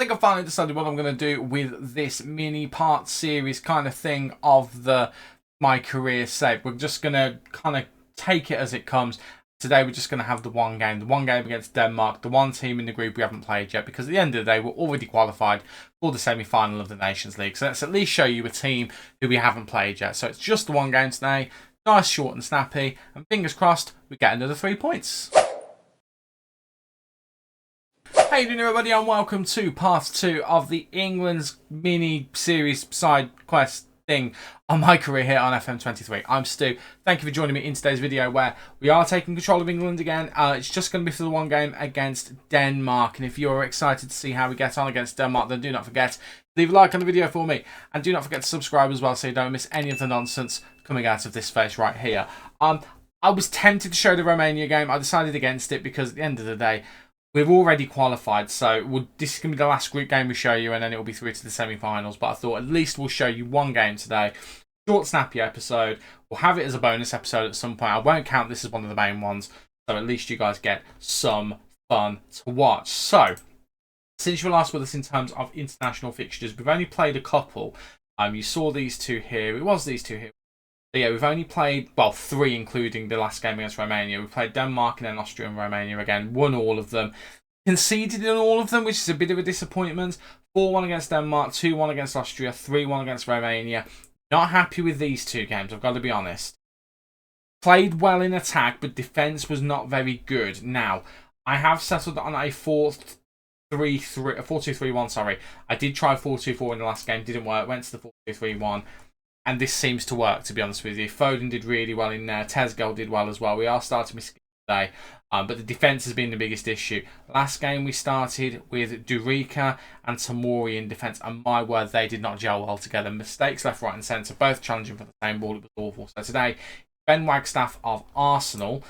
think I finally decided what I'm going to do with this mini part series kind of thing of the My Career CLUB. We're just going to kind of take it as it comes. Today we're just going to have the one game against Denmark, the one team in the group we haven't played yet, because at the end of the day we're already qualified for the semi-final of the Nations League. So let's at least show you a team who we haven't played yet. So it's just the one game today, nice, short and snappy, and fingers crossed we get another 3 points. How you doing, everybody, and welcome to part 2 of the England's mini series side quest thing on my career here on FM23. I'm Stu. Thank you for joining me in today's video where we are taking control of England again. It's just going to be for the one game against Denmark, and if you're excited to see how we get on against Denmark, then do not forget to leave a like on the video for me, and do not forget to subscribe as well so you don't miss any of the nonsense coming out of this face right here. I was tempted to show the Romania game. I decided against it because at the end of the day we've already qualified, so this is going to be the last group game we show you, and then it will be through to the semi-finals. But I thought at least we'll show you one game today. Short, snappy episode. We'll have it as a bonus episode at some point. I won't count this as one of the main ones, so at least you guys get some fun to watch. So, since you were last with us in terms of international fixtures, we've only played a couple. You saw these two here. It was these two here. So yeah, we've only played, well, 3 including the last game against Romania. We played Denmark and then Austria and Romania again. Won all of them. Conceded in all of them, which is a bit of a disappointment. 4-1 against Denmark, 2-1 against Austria, 3-1 against Romania. Not happy with these 2 games, I've got to be honest. Played well in attack, but defence was not very good. Now, I have settled on a 4-2-3-1, sorry. I did try 4-2-4 in the last game, didn't work. Went to the 4-2-3-1. And this seems to work, to be honest with you. Foden did really well in there. Tesgel did well as well. We are starting with skills today. But the defence has been the biggest issue. Last game we started with Durica and Tamori in defence. And my word, they did not gel well together. Mistakes left, right and centre. Both challenging for the same ball. It was awful. So today, Ben Wagstaff of Arsenal.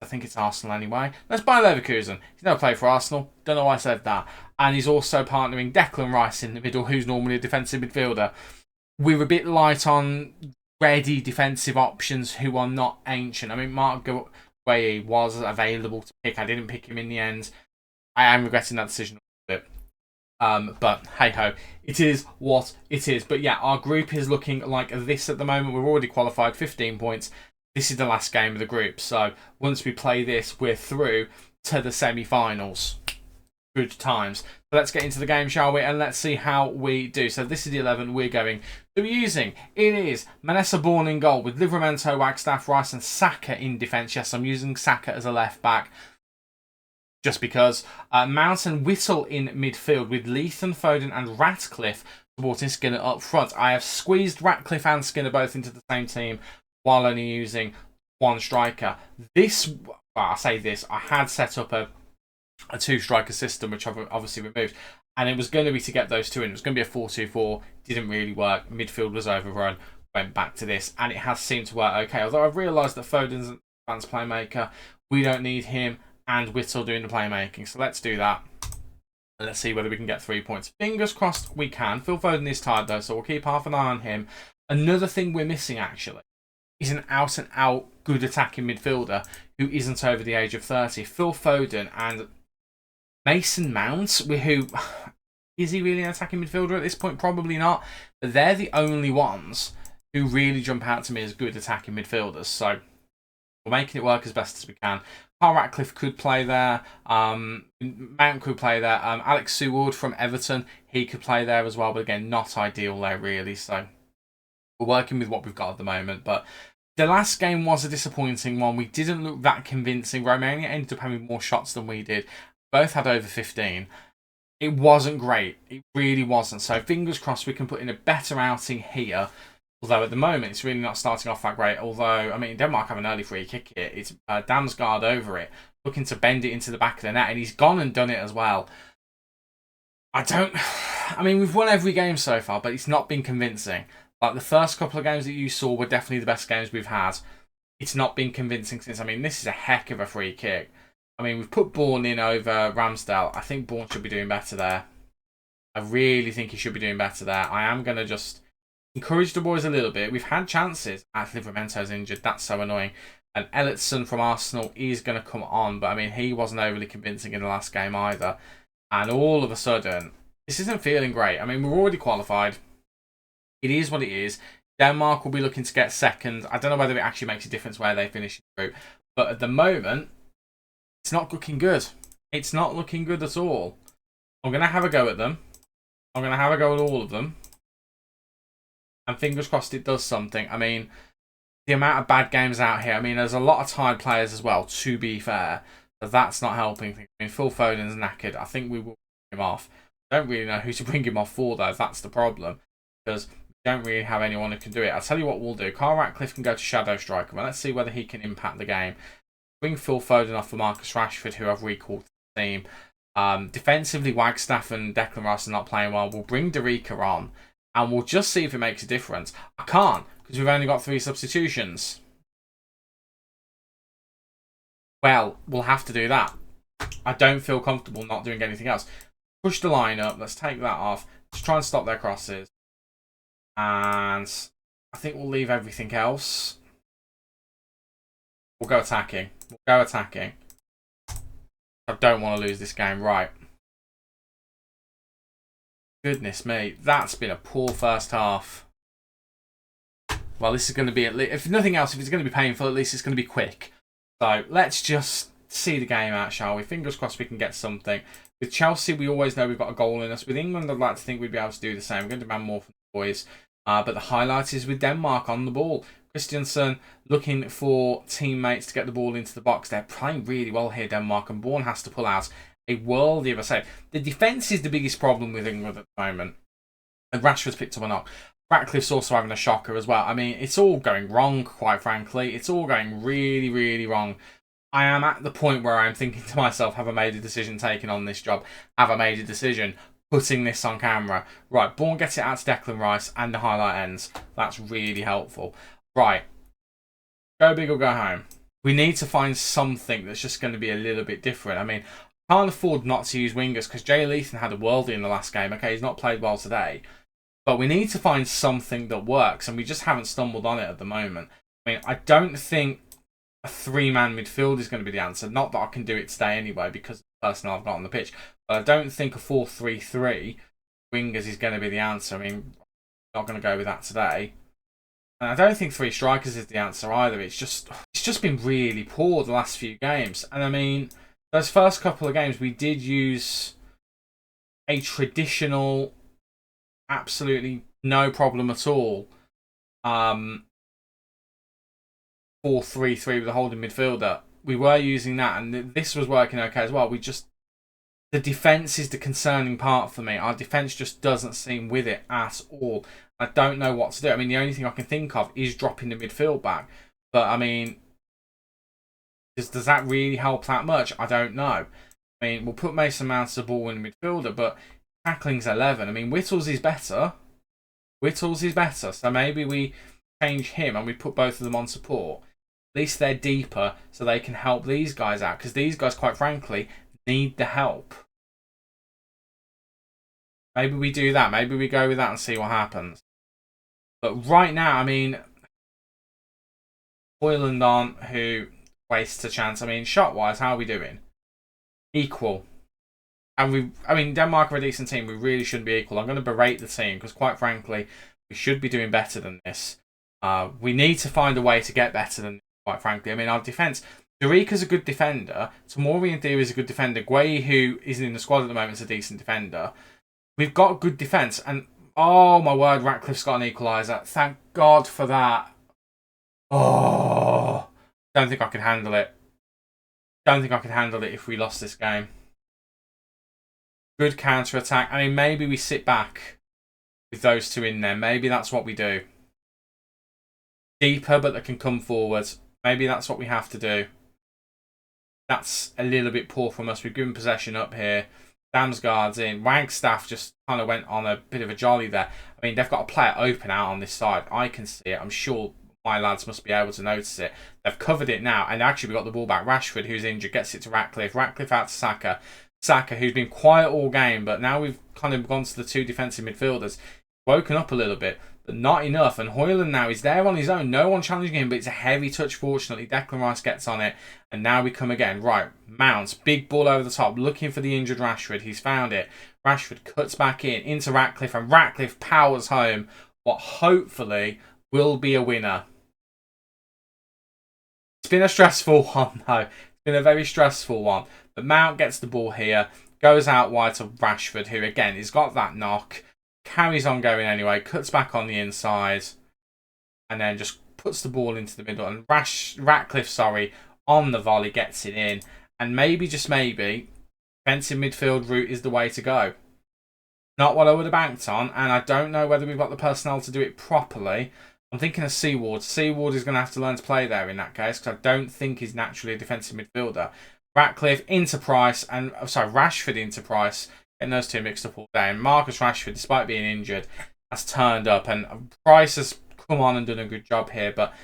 I think it's Arsenal anyway. Let's buy Leverkusen. He's never played for Arsenal. Don't know why I said that. And he's also partnering Declan Rice in the middle, who's normally a defensive midfielder. We're a bit light on ready defensive options who are not ancient. I mean, Mark Gueye was available to pick. I didn't pick him in the end. I am regretting that decision a bit. But hey-ho, it is what it is. But yeah, our group is looking like this at the moment. We're already qualified, 15 points. This is the last game of the group. So once we play this, we're through to the semi-finals. Good times. So let's get into the game, shall we? And let's see how we do. So this is the 11 we're going to be using. It is Manessa Bourne in goal with Livramento, Wagstaff, Rice and Saka in defence. Yes, I'm using Saka as a left back just because. Mount and Whittle in midfield with Leithan, Foden and Ratcliffe supporting Skinner up front. I have squeezed Ratcliffe and Skinner both into the same team while only using one striker. I had set up a 2-striker system, which I've obviously removed, and it was going to be to get those 2 in. It was going to be a 4-2-4, didn't really work. Midfield was overrun, went back to this, and it has seemed to work okay. Although I've realised that Foden's an advanced playmaker, we don't need him and Whittle doing the playmaking. So let's do that, and let's see whether we can get 3 points. Fingers crossed we can. Phil Foden is tired though, so we'll keep half an eye on him. Another thing we're missing actually is an out-and-out good attacking midfielder who isn't over the age of 30. Phil Foden and Mason Mount, who is he really an attacking midfielder at this point? Probably not. But they're the only ones who really jump out to me as good attacking midfielders. So we're making it work as best as we can. Carl Ratcliffe could play there. Mount could play there. Alex Seward from Everton, he could play there as well. But again, not ideal there really. So we're working with what we've got at the moment. But the last game was a disappointing one. We didn't look that convincing. Romania ended up having more shots than we did. Both had over 15. It wasn't great. It really wasn't. So fingers crossed we can put in a better outing here. Although at the moment it's really not starting off that great. Although, I mean, Denmark have an early free kick here. It's Damsgaard over it, looking to bend it into the back of the net. And he's gone and done it as well. I mean, we've won every game so far, but it's not been convincing. Like the first couple of games that you saw were definitely the best games we've had. It's not been convincing since. I mean, this is a heck of a free kick. I mean, we've put Bourne in over Ramsdale. I think Bourne should be doing better there. I really think he should be doing better there. I am going to just encourage the boys a little bit. We've had chances. Livramento's injured. That's so annoying. And Ellison from Arsenal is going to come on. But, I mean, he wasn't overly convincing in the last game either. And all of a sudden, This isn't feeling great. I mean, we're already qualified. It is what it is. Denmark will be looking to get second. I don't know whether it actually makes a difference where they finish the group. But at the moment, it's not looking good. It's not looking good at all. I'm going to have a go at them. I'm going to have a go at all of them. And fingers crossed it does something. I mean, the amount of bad games out here. I mean, there's a lot of tired players as well, to be fair. So that's not helping things. I mean, Phil Foden's knackered. I think we will bring him off. I don't really know who to bring him off for, though. That's the problem. Because we don't really have anyone who can do it. I'll tell you what we'll do. Carl Ratcliffe can go to Shadow Striker. Well, let's see whether he can impact the game. Bring Phil Foden off for Marcus Rashford, who I've recalled to the team. Defensively, Wagstaff and Declan Rice are not playing well. We'll bring Derica on. And we'll just see if it makes a difference. I can't, because we've only got 3 substitutions. Well, we'll have to do that. I don't feel comfortable not doing anything else. Push the line up. Let's take that off. Let's try and stop their crosses. And I think we'll leave everything else. We'll go attacking. We'll go attacking. I don't want to lose this game. Right. Goodness me. That's been a poor first half. Well, this is going to be, at least, if nothing else, if it's going to be painful, at least it's going to be quick. So let's just see the game out, shall we? Fingers crossed we can get something. With Chelsea, we always know we've got a goal in us. With England, I'd like to think we'd be able to do the same. We're going to demand more from the boys. But the highlight is with Denmark on the ball. Christiansen looking for teammates to get the ball into the box. They're playing really well here, Denmark, and Bourne has to pull out a worldie of a save. The defence is the biggest problem with England at the moment. And Rashford's picked up a knock. Ratcliffe's also having a shocker as well. I mean, it's all going wrong, quite frankly. It's all going really, really wrong. I am at the point where I'm thinking to myself, have I made a decision taking on this job? Have I made a decision putting this on camera? Right, Bourne gets it out to Declan Rice and the highlight ends. That's really helpful. Right, go big or go home. We need to find something that's just going to be a little bit different. I mean, I can't afford not to use wingers because Jay Leeson had a worldie in the last game. Okay, he's not played well today. But we need to find something that works, and we just haven't stumbled on it at the moment. I mean, I don't think a 3-man midfield is going to be the answer. Not that I can do it today anyway, because of the personnel I've got on the pitch. But I don't think a 4-3-3 wingers is going to be the answer. I mean, I'm not going to go with that today. And I don't think 3 strikers is the answer either. It's just been really poor the last few games. And I mean, those first couple of games, we did use a traditional, absolutely no problem at all, 4-3-3 with a holding midfielder. We were using that, and this was working okay as well. The defence is the concerning part for me. Our defence just doesn't seem with it at all. I don't know what to do. I mean, the only thing I can think of is dropping the midfield back. But, I mean, does that really help that much? I don't know. I mean, we'll put Mason Mount as a ball-winning midfielder, but tackling's 11. I mean, Whittles is better. Whittles is better. So maybe we change him and we put both of them on support. At least they're deeper so they can help these guys out. Because these guys, quite frankly, need the help. Maybe we do that. Maybe we go with that and see what happens. But right now, I mean, Hoyland on, who wastes a chance. I mean, shot-wise, how are we doing? Equal. And I mean, Denmark are a decent team. We really shouldn't be equal. I'm going to berate the team because, quite frankly, we should be doing better than this. We need to find a way to get better than this, quite frankly. I mean, our defence, Derica's a good defender. Tomori, in theory, is a good defender. Guay, who isn't in the squad at the moment, is a decent defender. We've got good defence. And, oh, my word, Ratcliffe's got an equaliser. Thank God for that. Oh, don't think I can handle it. Don't think I can handle it if we lost this game. Good counter-attack. I mean, maybe we sit back with those two in there. Maybe that's what we do. Deeper, but that can come forward. Maybe that's what we have to do. That's a little bit poor from us. We've given possession up here. Damsgaard's in. Wagstaff just kind of went on a bit of a jolly there. I mean, they've got a player open out on this side. I can see it. I'm sure my lads must be able to notice it. They've covered it now. And actually, we got the ball back. Rashford, who's injured, gets it to Ratcliffe. Ratcliffe out to Saka. Saka, who's been quiet all game, but now we've kind of gone to the 2 defensive midfielders. woken up a little bit, but not enough. And Hoyland now is there on his own. No one challenging him, but it's a heavy touch, fortunately. Declan Rice gets on it. And now we come again. Right, Mounts, big ball over the top, looking for the injured Rashford. He's found it. Rashford cuts back in into Ratcliffe, and Ratcliffe powers home what hopefully will be a winner. It's been a stressful one, though. It's been a very stressful one. But Mount gets the ball here, goes out wide to Rashford, who again has got that knock. Carries on going anyway, cuts back on the inside, and then just puts the ball into the middle. And Ratcliffe, on the volley gets it in. And maybe, just maybe, defensive midfield route is the way to go. Not what I would have banked on, and I don't know whether we've got the personnel to do it properly. I'm thinking of Seaward. Seaward is going to have to learn to play there in that case, because I don't think he's naturally a defensive midfielder. Ratcliffe into Price, and Rashford into Price. Getting those two mixed up all day. And Marcus Rashford, despite being injured, has turned up, and Price has come on and done a good job here. But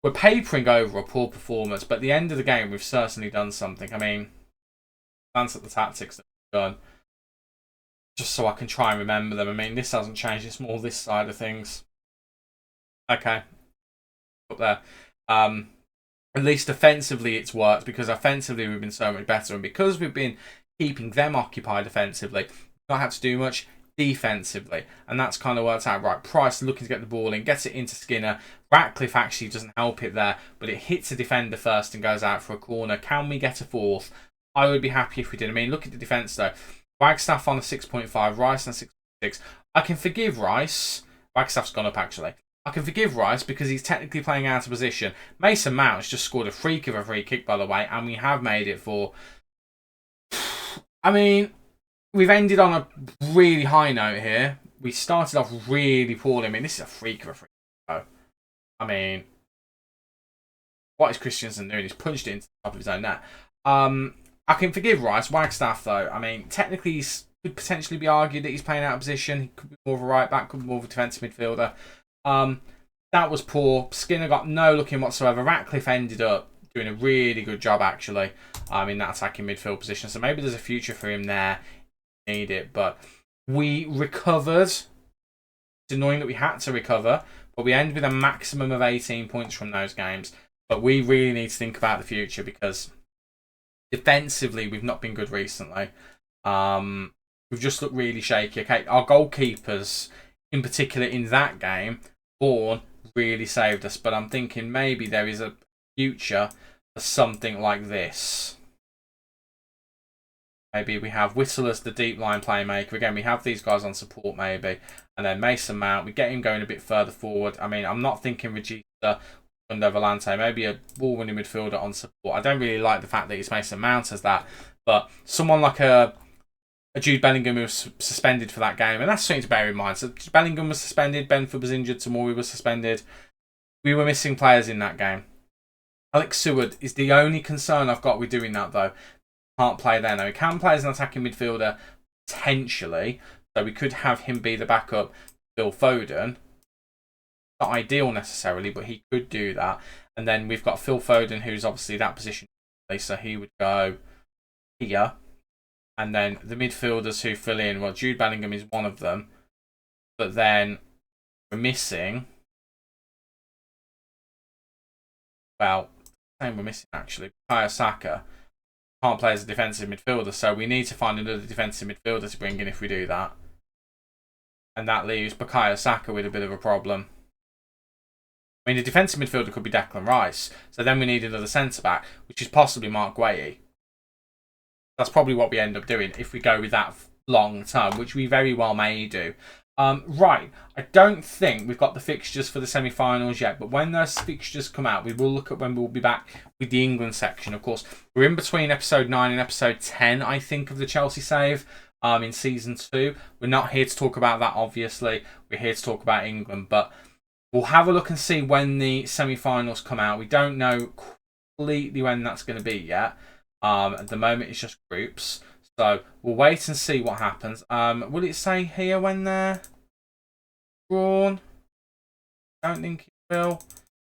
we're papering over a poor performance. But at the end of the game, we've certainly done something. I mean, glance at the tactics that we've done, just so I can try and remember them. I mean, this hasn't changed. It's more this side of things. Okay, up there. At least offensively, it's worked, because offensively we've been so much better, and because we've been keeping them occupied offensively, we've not had to do much defensively, and that's kind of worked out right. Price looking to get the ball in, gets it into Skinner. Ratcliffe actually doesn't help it there, but it hits a defender first and goes out for a corner. Can we get a fourth? I would be happy if we did. I mean, look at the defence though. Wagstaff on a 6.5, Rice on a 6.6. I can forgive Rice. Wagstaff's gone up actually. I can forgive Rice because he's technically playing out of position. Mason Mount has just scored a freak of a free kick, by the way, and we have made it for... I mean, we've ended on a really high note here. We started off really poorly. I mean, this is a freak of a free kick, though. I mean, what is Christensen doing? He's punched it into the top of his own net. I can forgive Rice. Wagstaff, though, I mean, technically he could potentially be argued that he's playing out of position. He could be more of a right back, could be more of a defensive midfielder. That was poor. Skinner got no looking whatsoever. Ratcliffe ended up doing a really good job, actually, in that attacking midfield position. So maybe there's a future for him there. Need it. But we recovered. It's annoying that we had to recover, but we ended with a maximum of 18 points from those games. But we really need to think about the future, because defensively we've not been good recently. We've just looked really shaky. Okay, our goalkeepers, in particular in that game, Bourne, really saved us. But I'm thinking maybe there is a future for something like this. Maybe we have Whittle as the deep line playmaker. Again, we have these guys on support maybe. And then Mason Mount, we get him going a bit further forward. I mean, I'm not thinking Regista under Volante. Maybe a ball-winning midfielder on support. I don't really like the fact that it's Mason Mount as that. But someone like a Jude Bellingham who was suspended for that game. And that's something to bear in mind. So Bellingham was suspended. Benford was injured. Tamori was suspended. We were missing players in that game. Alex Seward is the only concern I've got with doing that, though. Can't play there now. He can play as an attacking midfielder, potentially. So we could have him be the backup, Phil Foden. Not ideal necessarily, but he could do that. And then we've got Phil Foden, who's obviously that position. So he would go here. And then the midfielders who fill in, well, Jude Bellingham is one of them. But then we're missing... Well, same we're missing actually. Bukayo Saka can't play as a defensive midfielder, so we need to find another defensive midfielder to bring in if we do that. And that leaves Bukayo Saka with a bit of a problem. I mean, the defensive midfielder could be Declan Rice, so then we need another centre-back, which is possibly Mark Guehi. That's probably what we end up doing if we go with that long term, which we very well may do. Right, I don't think we've got the fixtures for the semi-finals yet, but when those fixtures come out, we will look at when we'll be back with the England section. Of course, we're in between episode 9 and episode 10, I think, of the Chelsea save in season 2. We're not here to talk about that, obviously. We're here to talk about England, but we'll have a look and see when the semi-finals come out. We don't know completely when that's going to be yet. At the moment, it's just groups. So we'll wait and see what happens. Will it say here when they're drawn? I don't think it will.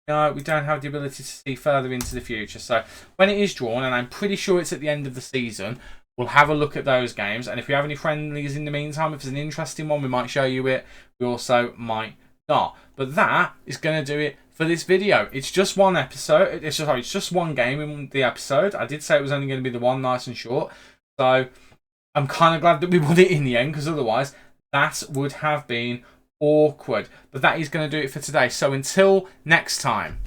No, we don't have the ability to see further into the future. So when it is drawn, and I'm pretty sure it's at the end of the season, We'll have a look at those games, and if we have any friendlies in the meantime, if there's an interesting one, we might show you it. We also might not. But that is going to do it for this video. It's just one episode. It's just one game in the episode. I did say it was only going to be the one, nice and short. So I'm kind of glad that we won it in the end, because otherwise that would have been awkward. But that is going to do it for today. So until next time,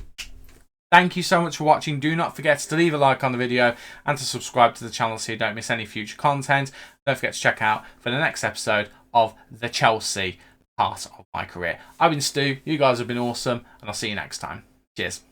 thank you so much for watching. Do not forget to leave a like on the video and to subscribe to the channel so you don't miss any future content. Don't forget to check out for the next episode of the Chelsea part of my career. I've been Stu. You guys have been awesome, and I'll see you next time. Cheers.